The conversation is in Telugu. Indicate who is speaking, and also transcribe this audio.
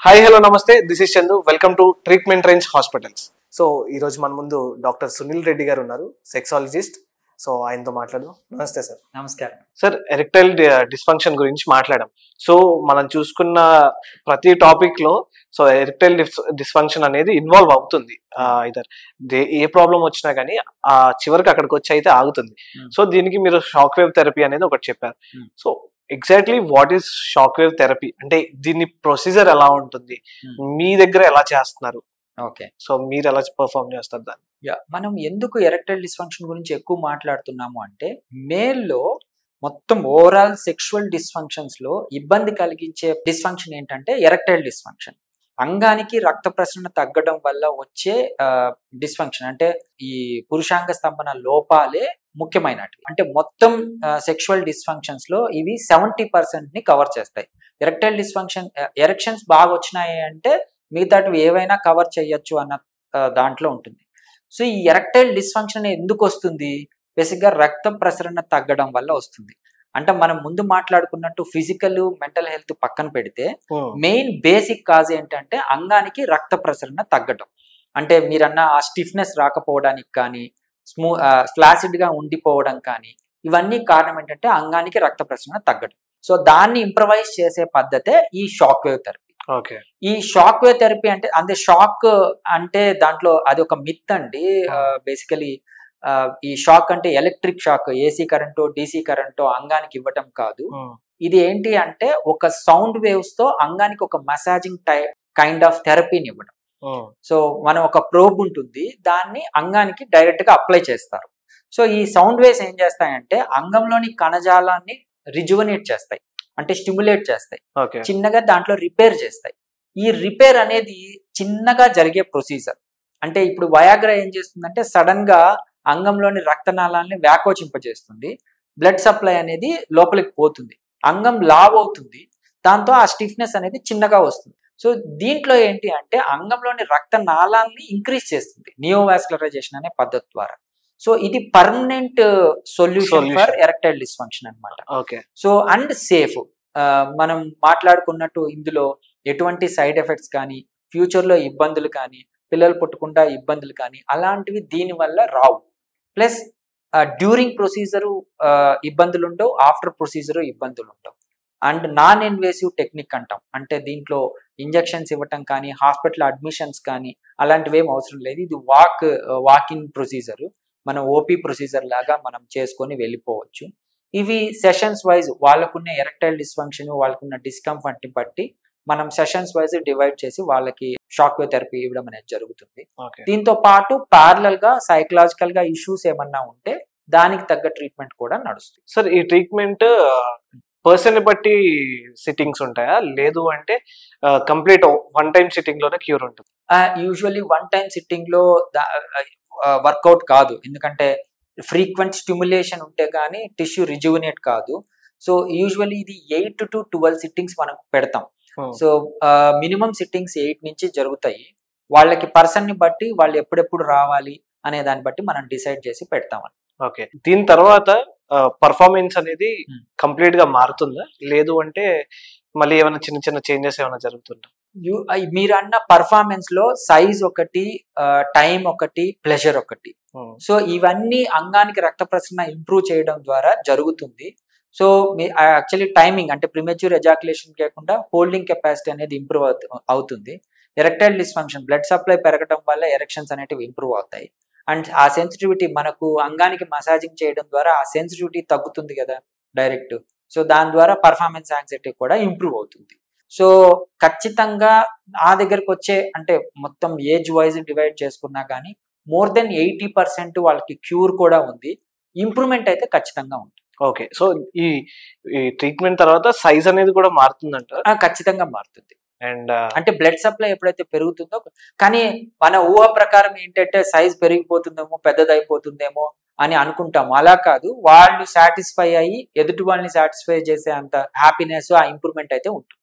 Speaker 1: హాయ్ హలో నమస్తే, this is Chandu. Welcome to treatment range hospitals. So ఈరోజు మన ముందు డాక్టర్ సునీల్ రెడ్డి గారు ఉన్నారు, సెక్సాలజిస్ట్. సో ఆయనతో మాట్లాడదాం. నమస్తే సార్.
Speaker 2: నమస్కారం
Speaker 1: సార్, ఎరెక్టైల్ డిస్ఫంక్షన్ గురించి మాట్లాడాం. సో మనం చూసుకున్న ప్రతి టాపిక్ లో సో ఎరెక్టైల్ డిస్ఫంక్షన్ అనేది ఇన్వాల్వ్ అవుతుంది. ఇదర్ ఏ ప్రాబ్లం వచ్చినా కానీ ఆ చివరికి అక్కడికి వచ్చి అయితే ఆగుతుంది. సో దీనికి మీరు షాక్ వేవ్ థెరపీ అనేది ఒకటి చెప్పారు. So exactly what is shock wave therapy అంటే దీని ప్రొసీజర్ ఎలా ఉంటుంది, మీ దగ్గర ఎలా చేస్తున్నారు?
Speaker 2: ఓకే,
Speaker 1: సో మీరు ఎలా పర్ఫామ్ చేస్తారు దాన్ని?
Speaker 2: మనం ఎందుకు ఎరెక్టైల్ డిస్ఫంక్షన్ గురించి ఎక్కువ మాట్లాడుతున్నాము అంటే, మేల్లో మొత్తం ఓవరాల్ సెక్షువల్ డిస్ఫంక్షన్స్ లో ఇబ్బంది కలిగించే డిస్ఫంక్షన్ ఏంటంటే ఎరెక్టైల్ డిస్ఫంక్షన్. అంగానికి రక్త ప్రసరణ తగ్గడం వల్ల వచ్చే డిస్ఫంక్షన్ అంటే ఈ పురుషాంగ స్తంభన లోపాలే ముఖ్యమైనవి. అంటే మొత్తం సెక్షువల్ డిస్ఫంక్షన్స్ లో ఇవి 70% ని కవర్ చేస్తాయి. ఎరెక్టైల్ డిస్ఫంక్షన్ ఎరెక్షన్స్ బాగా వచ్చినాయి అంటే మిగతావి ఏవైనా కవర్ చేయొచ్చు అన్న దాంట్లో ఉంటుంది. సో ఈ ఎరెక్టైల్ డిస్ఫంక్షన్ ఎందుకు వస్తుంది? బేసిక్ గా రక్త ప్రసరణ తగ్గడం వల్ల వస్తుంది. అంటే మనం ముందు మాట్లాడుకున్నట్టు ఫిజికల్ మెంటల్ హెల్త్ పక్కన పెడితే మెయిన్ బేసిక్ కాజ్ ఏంటంటే అంగానికి రక్త ప్రసరణ తగ్గడం. అంటే మీరన్న ఆ స్టిఫ్నెస్ రాకపోవడానికి కానీ, ఫ్లాసిడ్ గా ఉండిపోవడం కానీ, ఇవన్నీ కారణం ఏంటంటే అంగానికి రక్త ప్రసరణ తగ్గడం. సో దాన్ని ఇంప్రవైజ్ చేసే పద్ధతే ఈ షాక్ వేవ్ థెరపీ. ఈ షాక్ వేవ్ థెరపీ అంటే షాక్ అంటే దాంట్లో అది ఒక మిత్ అండి. బేసికలీ ఈ షాక్ అంటే ఎలక్ట్రిక్ షాక్, ఏసీ కరెంటో డీసీ కరెంటో అంగానికి ఇవ్వటం కాదు. ఇది ఏంటి అంటే ఒక సౌండ్ వేవ్స్ తో అంగానికి ఒక మసాజింగ్ కైండ్ ఆఫ్ థెరపీని ఇవ్వడం. సో మనం ఒక ప్రోబ్ ఉంటుంది, దాన్ని అంగానికి డైరెక్ట్ గా అప్లై చేస్తారు. సో ఈ సౌండ్ వేవ్స్ ఏం చేస్తాయంటే అంగంలోని కణజాలాన్ని రిజువనేట్ చేస్తాయి, అంటే స్టిమ్యులేట్ చేస్తాయి, చిన్నగా దాంట్లో రిపేర్ చేస్తాయి. ఈ రిపేర్ అనేది చిన్నగా జరిగే ప్రొసీజర్. అంటే ఇప్పుడు వయాగ్రా ఏం చేస్తుందంటే సడన్ గా అంగంలోని రక్తనాళాలని వ్యాకోచింపజేస్తుంది, బ్లడ్ సప్లై అనేది లోపలికి పోతుంది, అంగం లావ్ అవుతుంది, దాంతో ఆ స్టిఫ్నెస్ అనేది చిన్నగా వస్తుంది. సో దీంట్లో ఏంటి అంటే అంగంలోని రక్తనాళాలని ఇంక్రీజ్ చేస్తుంది నియోవాస్కులరైజేషన్ అనే పద్ధతి ద్వారా. సో ఇది permanent solution for erectile dysfunction అన్నమాట. So and safe. మనం మాట్లాడుకున్నట్టు ఇందులో ఎటువంటి సైడ్ ఎఫెక్ట్స్ కానీ, ఫ్యూచర్ లో ఇబ్బందులు కానీ, పిల్లలు పుట్టకుండా ఇబ్బందులు కానీ అలాంటివి దీని వల్ల రావు. ప్లస్ డ్యూరింగ్ ప్రొసీజరు ఇబ్బందులు ఉండవు, ఆఫ్టర్ ప్రొసీజరు ఇబ్బందులు ఉండవు. అండ్ నాన్ ఇన్వేసివ్ టెక్నిక్ అంటాం. అంటే దీంట్లో ఇంజెక్షన్స్ ఇవ్వటం కానీ, హాస్పిటల్ అడ్మిషన్స్ కానీ అలాంటివి ఏం అవసరం లేదు. ఇది వాక్-ఇన్ ప్రొసీజర్, మనం ఓపీ ప్రొసీజర్ లాగా మనం చేసుకొని వెళ్ళిపోవచ్చు. ఇవి సెషన్స్ వైజ్ వాళ్ళకున్న ఎరెక్టైల్ డిస్ఫంక్షన్, వాళ్ళకున్న డిస్కంఫర్ట్ ని బట్టి మనం సెషన్స్ వైజ్ డివైడ్ చేసి వాళ్ళకి షాక్ వేవ్ థెరపీ ఇవ్వడం అనేది జరుగుతుంది. దీంతో పాటు ప్యారలల్ గా సైకలాజికల్ గా ఇష్యూస్ ఏమన్నా ఉంటే దానికి తగ్గ ట్రీట్మెంట్ కూడా నడుస్తుంది.
Speaker 1: సార్, ఈ ట్రీట్మెంట్ పర్సన్ ని బట్టి సిట్టింగ్స్ ఉంటాయా, లేదు అంటే కంప్లీట్ వన్ టైం సిట్టింగ్ లోనే క్యూర్ ఉంటుంది?
Speaker 2: యూజువల్లీ వన్ టైం సిట్టింగ్ లో వర్కౌట్ కాదు, ఎందుకంటే ఫ్రీక్వెంట్ స్టిమ్యులేషన్ ఉంటే కానీ టిష్యూ రిజువనేట్ కాదు. సో యూజువల్లీ ఇది 8 to 12 సిట్టింగ్స్ మనం పెడతాం. సో మినిమం సిట్టింగ్స్ 8 నుంచి జరుగుతాయి. వాళ్ళకి పర్సన్ ని బట్టి వాళ్ళు ఎప్పుడెప్పుడు రావాలి అనే దాన్ని బట్టి మనం డిసైడ్ చేసి పెడతామని.
Speaker 1: ఓకే, దీని తర్వాత పర్ఫార్మెన్స్ అనేది కంప్లీట్ గా మారుతుందా, లేదు అంటే మళ్ళీ ఏమైనా చిన్న చిన్న చేంజెస్ ఏమైనా జరుగుతుందా?
Speaker 2: మీరు అన్న పర్ఫార్మెన్స్ లో సైజ్ ఒకటి, టైం ఒకటి, ప్లెజర్ ఒకటి. సో ఇవన్నీ అంగానికి రక్త ప్రసరణ ఇంప్రూవ్ చేయడం ద్వారా జరుగుతుంది. సో యాక్చువల్లీ టైమింగ్ అంటే ప్రిమెచ్యూర్ ఎజాక్యులేషన్ కాకుండా హోల్డింగ్ కెపాసిటీ అనేది ఇంప్రూవ్ అవుతుంది. ఎరెక్టైల్ డిస్ఫంక్షన్ బ్లడ్ సప్లై పెరగడం వల్ల ఎరెక్షన్స్ అనేటివి ఇంప్రూవ్ అవుతాయి. అండ్ ఆ సెన్సిటివిటీ మనకు అంగానికి మసాజింగ్ చేయడం ద్వారా ఆ సెన్సిటివిటీ తగ్గుతుంది కదా డైరెక్ట్. సో దాని ద్వారా పర్ఫార్మెన్స్ యాంగ్జైటీ కూడా ఇంప్రూవ్ అవుతుంది. సో ఖచ్చితంగా నా దగ్గరకు వచ్చే అంటే మొత్తం ఏజ్ వైజ్ డివైడ్ చేసుకున్నా కానీ మోర్ దెన్ 80% వాళ్ళకి క్యూర్ కూడా ఉంది, ఇంప్రూవ్మెంట్ అయితే ఖచ్చితంగా ఉంటుంది.
Speaker 1: ఓకే, సో ఈ ట్రీట్మెంట్ తర్వాత సైజ్ అనేది కూడా మారుతుందంట?
Speaker 2: ఖచ్చితంగా మారుతుంది.
Speaker 1: అండ్
Speaker 2: అంటే బ్లడ్ సప్లై ఎప్పుడైతే పెరుగుతుందో, కానీ మన ఊహ ప్రకారం ఏంటంటే సైజ్ పెరిగిపోతుందేమో, పెద్దదైపోతుందేమో అని అనుకుంటాము. అలా కాదు, వాళ్ళు సాటిస్ఫై అయ్యి ఎదుటి వాళ్ళని సాటిస్ఫై చేసే అంత హ్యాపీనెస్, ఆ ఇంప్రూవ్మెంట్ అయితే ఉంటుంది.